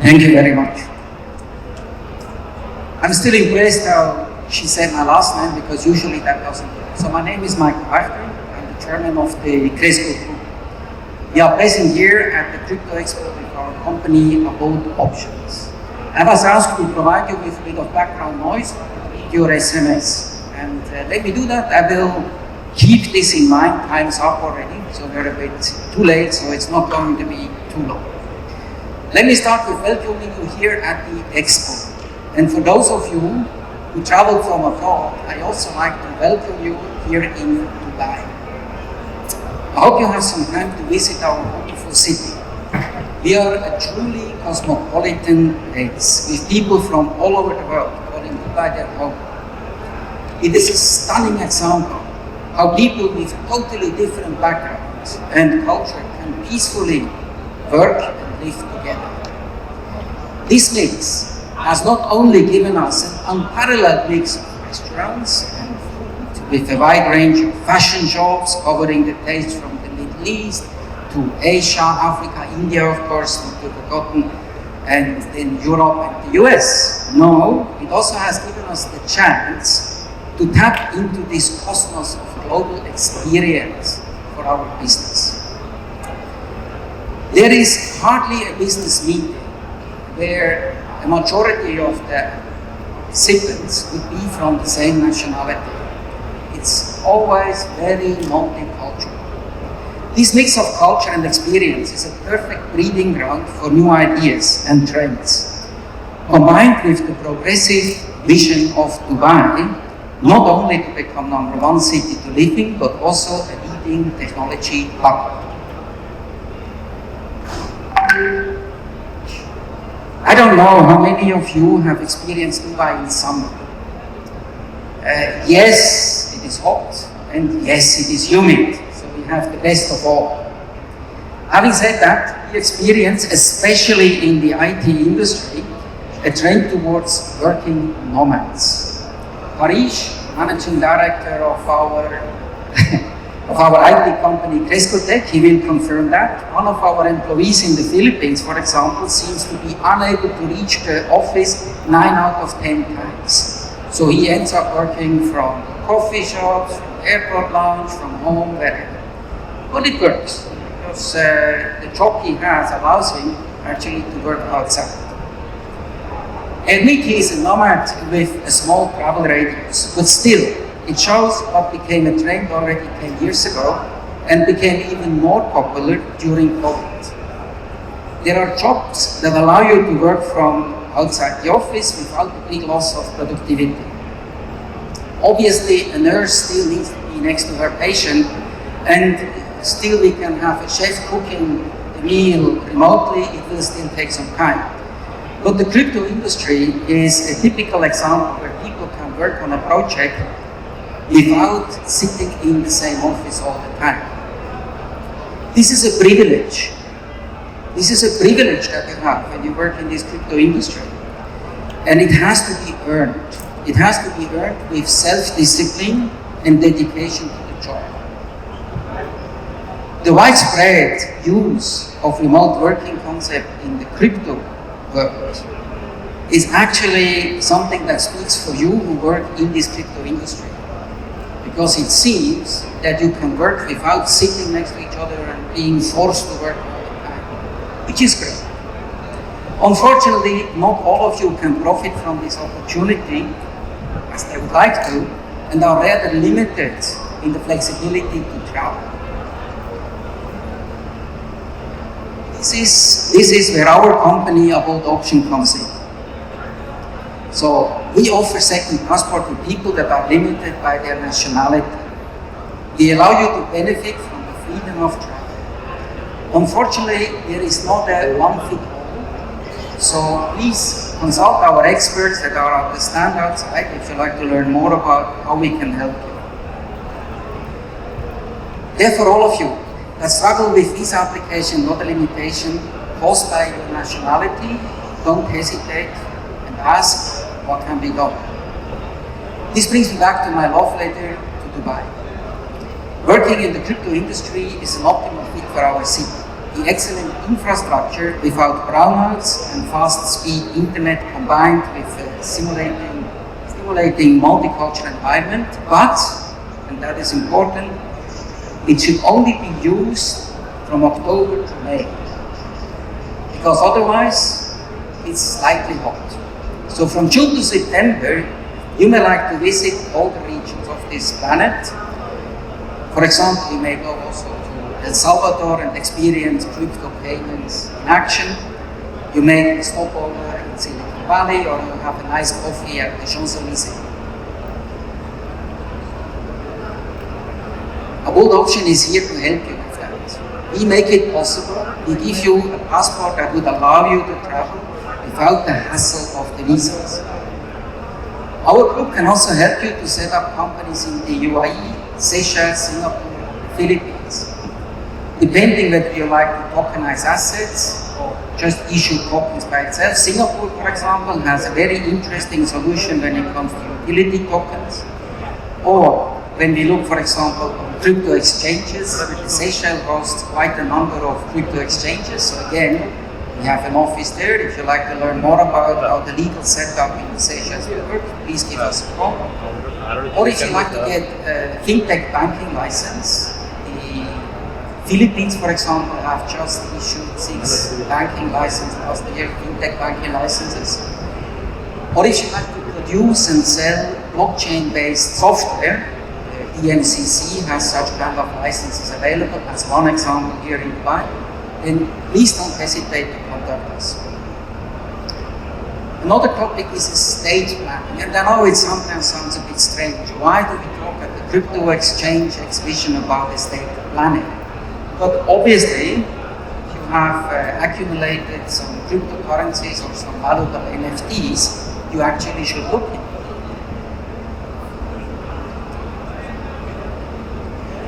Thank you very much. I'm still impressed how she said my last name because usually that doesn't work. So my name is Wächter. I'm the chairman of the CRESCO Group. We are present here at the Crypto Expo with our company Abode Options. I was asked to provide you with a bit of background noise with your SMS. And let me do that. I will keep this in mind. Time's up already, so we're a bit too late, so it's not going to be too long. Let me start with welcoming you here at the Expo. And for those of you who travel from abroad, I also like to welcome you here in Dubai. I hope you have some time to visit our beautiful city. We are a truly cosmopolitan place with people from all over the world calling Dubai their home. It is a stunning example how people with totally different backgrounds and culture can peacefully work and live together. This mix has not only given us an unparalleled mix of restaurants and food with a wide range of fashion shops covering the tastes from the Middle East to Asia, Africa, India, of course, not to be forgotten, and then Europe and the US. No, it also has given us the chance to tap into this cosmos of global experience for our business. There is hardly a business meeting where a majority of the participants would be from the same nationality. It's always very multicultural. This mix of culture and experience is a perfect breeding ground for new ideas and trends. Combined with the progressive vision of Dubai, not only to become #1 city to live in, but also a leading technology hub. I don't know how many of you have experienced Dubai in summer. Yes, it is hot, and yes, it is humid, so we have the best of all. Having said that, we experience, especially in the IT industry, a trend towards working nomads. Harish, managing director of our IT company CRESCO Tech, he will confirm that. One of our employees in the Philippines, for example, seems to be unable to reach the office 9 out of 10 times. So he ends up working from coffee shops, from airport lounge, from home, wherever. But it works, because the job he has allows him actually to work outside. Admit he is a nomad with a small travel radius, but still, it shows what became a trend already 10 years ago and became even more popular during COVID. There are jobs that allow you to work from outside the office without a big loss of productivity. Obviously, a nurse still needs to be next to her patient, and still we can have a chef cooking the meal remotely, it will still take some time. But the crypto industry is a typical example where people can work on a project without sitting in the same office all the time. This is a privilege. This is a privilege that you have when you work in this crypto industry. And it has to be earned. It has to be earned with self-discipline and dedication to the job. The widespread use of remote working concept in the crypto world is actually something that speaks for you who work in this crypto industry. Because it seems that you can work without sitting next to each other and being forced to work all the time, which is great. Unfortunately, not all of you can profit from this opportunity as they would like to, and are rather limited in the flexibility to travel. This is where our company Abode Option comes in. So we offer second passport to people that are limited by their nationality. We allow you to benefit from the freedom of travel. Unfortunately, there is not a one-fit-all. So please consult our experts that are at the stand outside if you'd like to learn more about how we can help you. Therefore, all of you that struggle with visa application, not a limitation caused by your nationality, don't hesitate and ask what can be done. This brings me back to my love letter to Dubai. Working in the crypto industry is an optimal fit for our city. the excellent infrastructure without brownouts and fast-speed internet combined with a stimulating multicultural environment, but, and that is important, it should only be used from October to May, because otherwise it's slightly hot. So from June to September, you may like to visit all the regions of this planet. For example, you may go also to El Salvador and experience crypto payments in action. You may stop over in Silicon Valley, or you have a nice coffee at the Champs-Élysées. Abode Option is here to help you with that. We make it possible. We give you a passport that would allow you to travel without the hassle of the visas. Our group can also help you to set up companies in the UAE, Seychelles, Singapore, Philippines. Depending whether you like to tokenize assets or just issue tokens by itself. Singapore, for example, has a very interesting solution when it comes to utility tokens. Or when we look, for example, on crypto exchanges, Seychelles hosts quite a number of crypto exchanges. So again, we have an office there. If you'd like to learn more about how the legal setup in the Seychelles will work, please give us a call. Or if you'd like to get a fintech banking license, the Philippines, for example, have just issued 6 banking licenses last year, fintech banking licenses. Or if you'd like to produce and sell blockchain-based software, the EMCC has such kind of licenses available, as one example here in Dubai, then please don't hesitate to contact us. Another topic is estate planning, and I know it sometimes sounds a bit strange. Why do we talk at the crypto exchange exhibition about estate planning? But obviously, if you have accumulated some cryptocurrencies or some valuable NFTs, you actually should look into.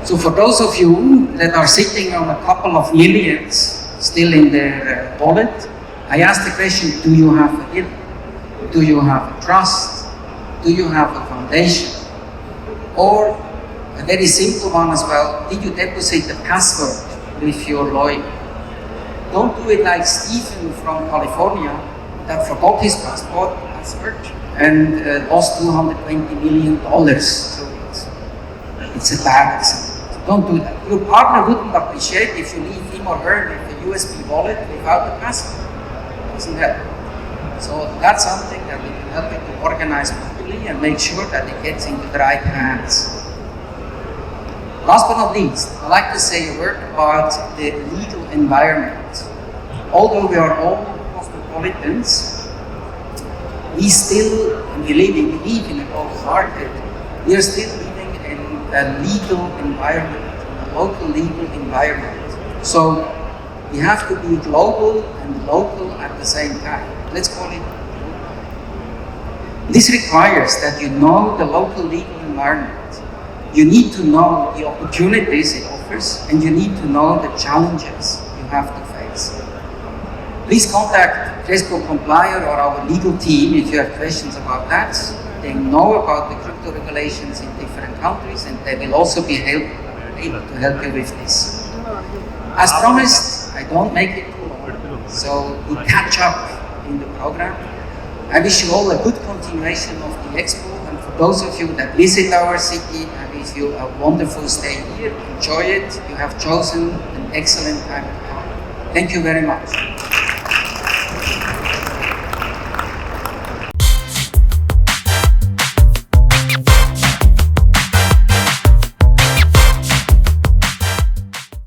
So for those of you that are sitting on a couple of millions still in their wallet, I ask the question, do you have a will? Do you have a trust? Do you have a foundation? Or a very simple one as well, did you deposit the password with your lawyer? Don't do it like Stephen from California that forgot his password and lost $220 million through it. It's a bad example. Don't do that. Your partner wouldn't appreciate if you leave him or her with a USB wallet without the password. It doesn't help. So that's something that we can help you to organize properly and make sure that it gets into the right hands. Last but not least, I'd like to say a word about the legal environment. Although we are all cosmopolitans, we still, and we believe in a global market, we are still living in a legal environment, a local legal environment. So we have to be global and local at the same time. Let's call it global. This requires that you know the local legal environment. You need to know the opportunities it offers, and you need to know the challenges you have to face. Please contact CRESCO Complier or our legal team if you have questions about that. They know about the crypto regulations in different countries, and they will also be able to help you with this. As promised, I don't make it too long, so we catch up in the program. I wish you all a good continuation of the Expo, and for those of you that visit our city, I wish you a wonderful stay here. Enjoy it. You have chosen an excellent time to come. Thank you very much.